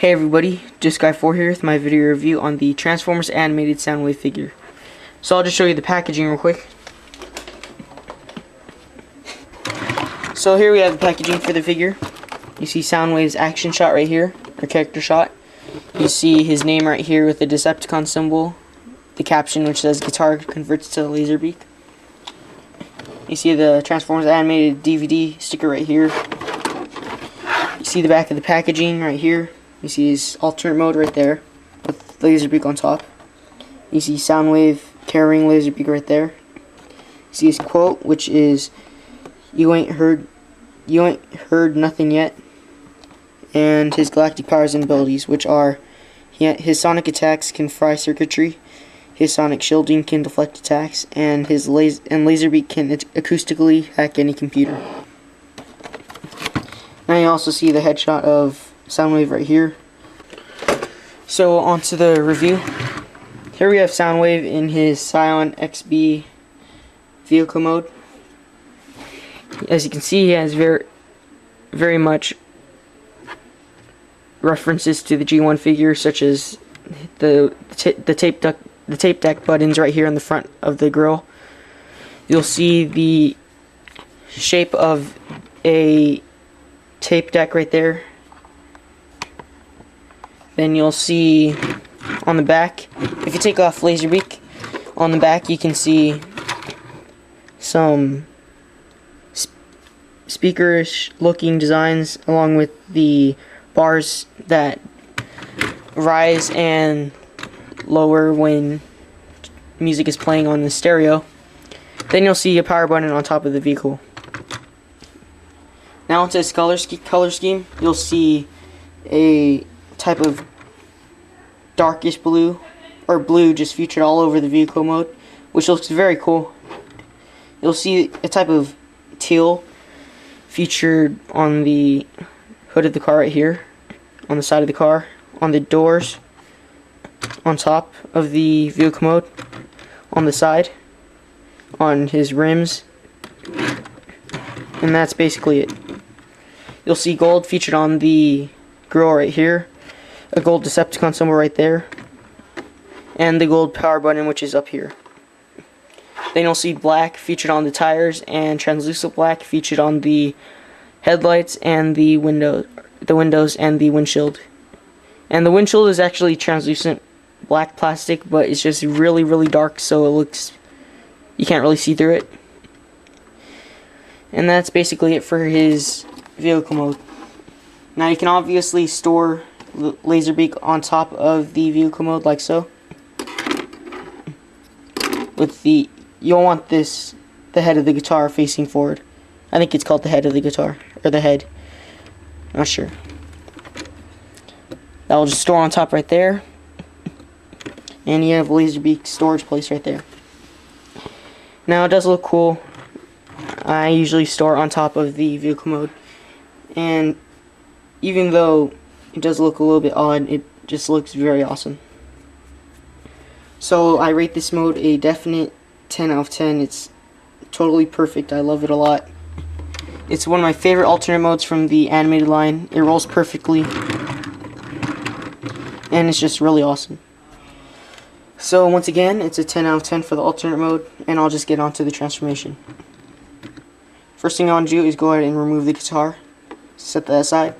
Hey everybody, just Guy4 here with my video review on the Transformers Animated Soundwave figure. So I'll just show you the packaging real quick. So here we have the packaging for the figure. You see Soundwave's action shot right here, or character shot. You see his name right here with the Decepticon symbol. The caption which says guitar converts to Laserbeak. You see the Transformers Animated DVD sticker right here. You see the back of the packaging right here. You see his alternate mode right there with Laserbeak on top. You see Soundwave carrying Laserbeak right there. You see his quote, which is you ain't heard nothing yet. And his galactic powers and abilities, which are his sonic attacks can fry circuitry, his sonic shielding can deflect attacks, and his Laserbeak can acoustically hack any computer. Now you also see the headshot of Soundwave right here. So on to the review. Here we have Soundwave in his Scion XB vehicle mode. As you can see, he has very much references to the G1 figure, such as the tape deck buttons right here on the front of the grill. You'll see the shape of a tape deck right there. Then you'll see on the back, if you take off Laserbeak, on the back you can see some speakerish looking designs along with the bars that rise and lower when music is playing on the stereo. Then you'll see a power button on top of the vehicle. Now onto its color scheme. You'll see a type of darkish blue, or blue just featured all over the vehicle mode, which looks very cool. You'll see a type of teal featured on the hood of the car right here, on the side of the car, on the doors, on top of the vehicle mode, on the side, on his rims, and that's basically it. You'll see gold featured on the grill right here, a gold Decepticon symbol right there, and the gold power button which is up here. Then you'll see black featured on the tires and translucent black featured on the headlights and the windows and the windshield. And the windshield is actually translucent black plastic, but it's just really dark, so you can't really see through it. And that's basically it for his vehicle mode. Now you can obviously store Laserbeak on top of the vehicle mode like so. You'll want the head of the guitar facing forward. I think it's called the head of the guitar, or the head. Not sure. That will just store on top right there. And you have Laserbeak storage place right there. Now it does look cool. I usually store on top of the vehicle mode. And even though it does look a little bit odd, it just looks very awesome. So I rate this mode a definite 10 out of 10. It's totally perfect. I love it a lot. It's one of my favorite alternate modes from the animated line. It rolls perfectly. And it's just really awesome. So once again, it's a 10 out of 10 for the alternate mode. And I'll just get on to the transformation. First thing I want to do is go ahead and remove the guitar. Set that aside.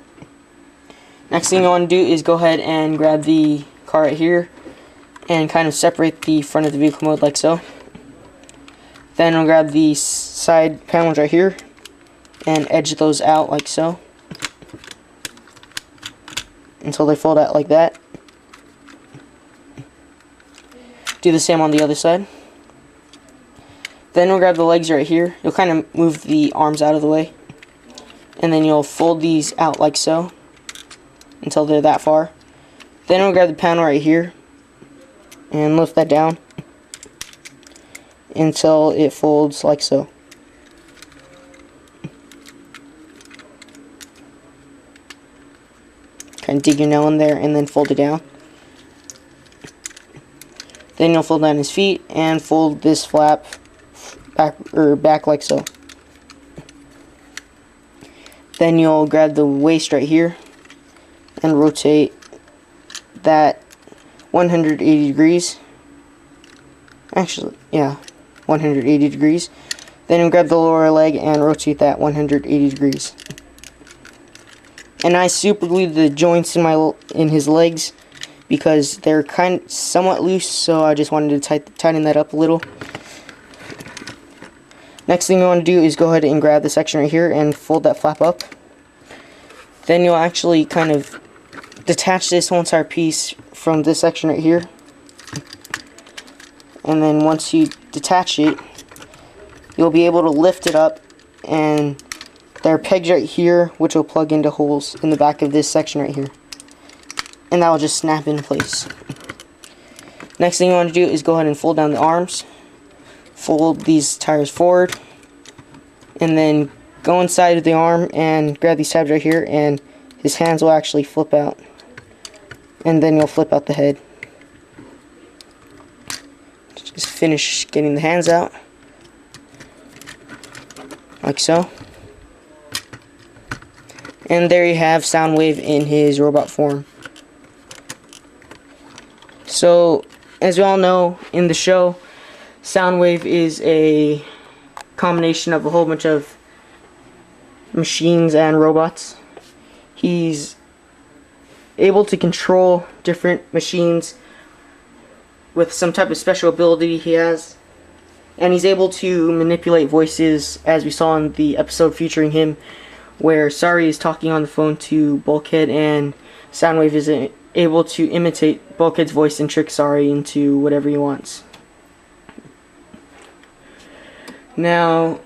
Next thing I want to do is go ahead and grab the car right here and kind of separate the front of the vehicle mode like so. Then I'll grab the side panels right here and edge those out like so until they fold out like that. Do the same on the other side. Then we'll grab the legs right here. You'll kind of move the arms out of the way. And then you'll fold these out like so until they're that far. Then we'll grab the panel right here and lift that down until it folds like so. Kind of dig your nail in there and then fold it down. Then you'll fold down his feet and fold this flap back like so. Then you'll grab the waist right here and rotate that 180 degrees. Actually, yeah, 180 degrees. Then grab the lower leg and rotate that 180 degrees. And I super glued the joints in his legs because they're somewhat loose, so I just wanted to tighten that up a little. Next thing you want to do is go ahead and grab the section right here and fold that flap up. Then you'll actually kind of detach this whole entire piece from this section right here. And then once you detach it, you'll be able to lift it up, and there are pegs right here which will plug into holes in the back of this section right here. And that will just snap into place. Next thing you want to do is go ahead and fold down the arms. Fold these tires forward, and then go inside of the arm and grab these tabs right here, and his hands will actually flip out, and then you'll flip out the head. Just finish getting the hands out like so, and there you have Soundwave in his robot form. So as we all know, in the show, Soundwave is a combination of a whole bunch of machines and robots. He's able to control different machines with some type of special ability he has, and he's able to manipulate voices, as we saw in the episode featuring him, where Sari is talking on the phone to Bulkhead, and Soundwave is able to imitate Bulkhead's voice and trick Sari into whatever he wants. Now,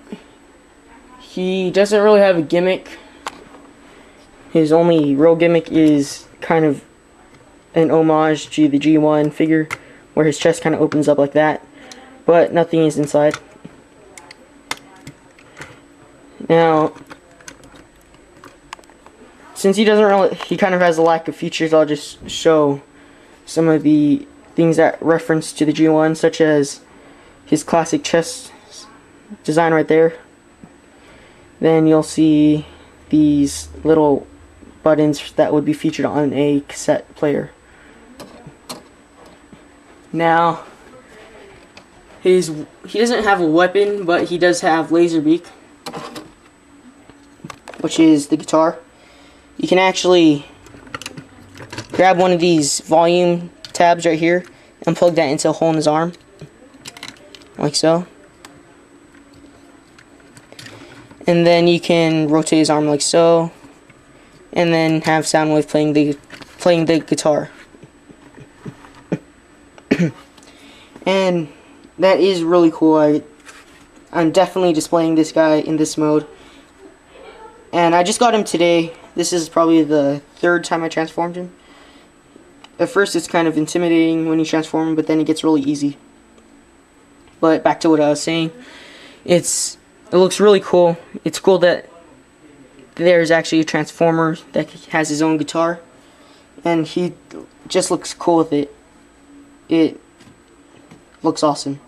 he doesn't really have a gimmick. His only real gimmick is kind of an homage to the G1 figure, where his chest kind of opens up like that, but nothing is inside. Now, since he kind of has a lack of features, I'll just show some of the things that reference to the G1, such as his classic chest design right there. Then you'll see these little buttons that would be featured on a cassette player. Now, he doesn't have a weapon, but he does have Laserbeak, which is the guitar. You can actually grab one of these volume tabs right here and plug that into a hole in his arm, like so. And then you can rotate his arm like so, and then have Soundwave playing the guitar. And that is really cool. I'm definitely displaying this guy in this mode. And I just got him today. This is probably the third time I transformed him. At first it's kind of intimidating when you transform him, but then it gets really easy. But back to what I was saying. It looks really cool. It's cool that there's actually a Transformer that has his own guitar, and he just looks cool with it. It looks awesome.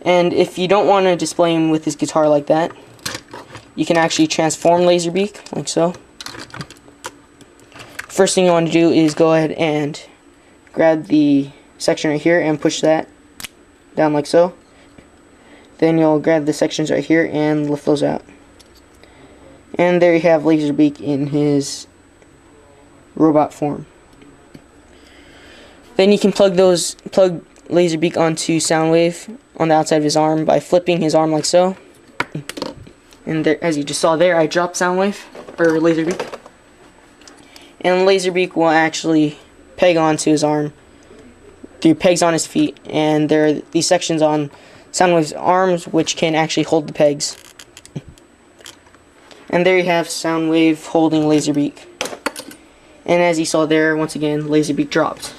And if you don't want to display him with his guitar like that, you can actually transform Laserbeak like so. First thing you want to do is go ahead and grab the section right here and push that down like so. Then you'll grab the sections right here and lift those out. And there you have Laserbeak in his robot form. Then you can plug Laserbeak onto Soundwave on the outside of his arm by flipping his arm like so. And there, as you just saw there, I dropped Soundwave, or Laserbeak. And Laserbeak will actually peg onto his arm through pegs on his feet. And there are these sections on Soundwave's arms which can actually hold the pegs. And there you have Soundwave holding Laserbeak. And as you saw there, once again, Laserbeak dropped.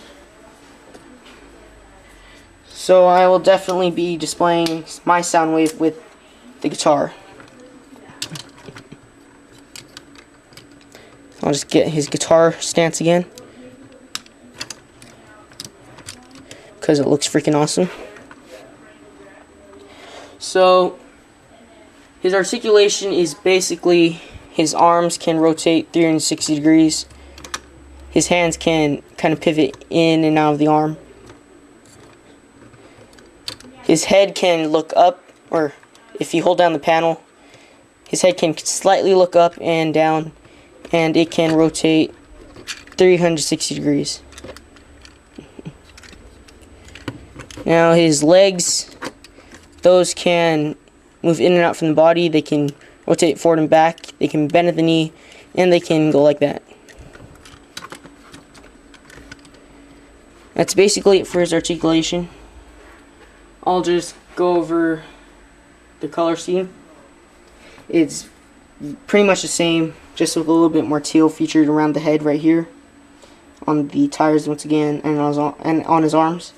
So I will definitely be displaying my Soundwave with the guitar. I'll just get his guitar stance again, because it looks freaking awesome. So his articulation is basically his arms can rotate 360 degrees, his hands can kind of pivot in and out of the arm. His head can look up, or if you hold down the panel, his head can slightly look up and down, and it can rotate 360 degrees. Now his legs, those can move in and out from the body. They can rotate forward and back, they can bend at the knee, and they can go like that. That's basically it for his articulation. I'll just go over the color scheme. It's pretty much the same, just with a little bit more teal featured around the head right here, on the tires once again, and on his arms.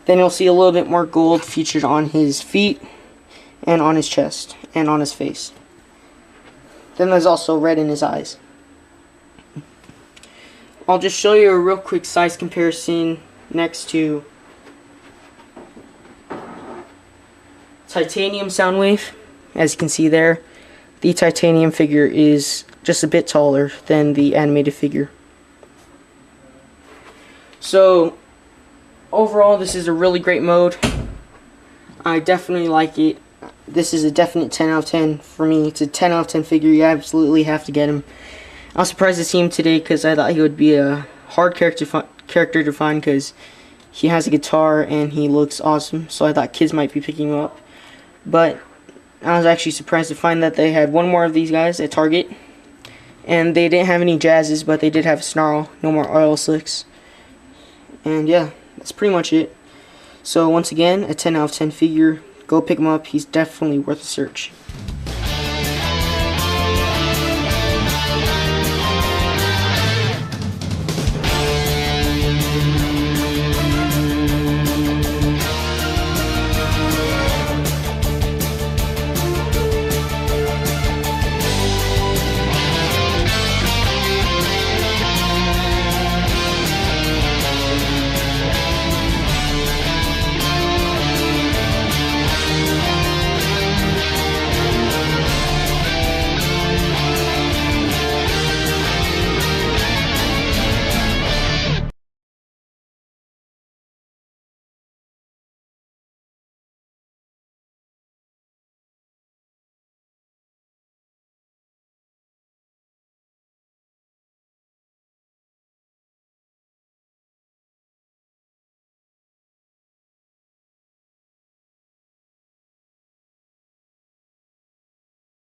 Then you'll see a little bit more gold featured on his feet, and on his chest, and on his face. Then there's also red in his eyes. I'll just show you a real quick size comparison next to Titanium Soundwave. As you can see there, the titanium figure is just a bit taller than the animated figure. So overall, this is a really great mode. I definitely like it. This is a definite 10 out of 10 for me. It's a 10 out of 10 figure. You absolutely have to get him. I was surprised to see him today because I thought he would be a hard character to find, because he has a guitar and he looks awesome. So I thought kids might be picking him up. But I was actually surprised to find that they had one more of these guys at Target. And they didn't have any jazzes, but they did have a snarl. No more oil slicks. And yeah, that's pretty much it. So once again, a 10 out of 10 figure. Go pick him up. He's definitely worth a search.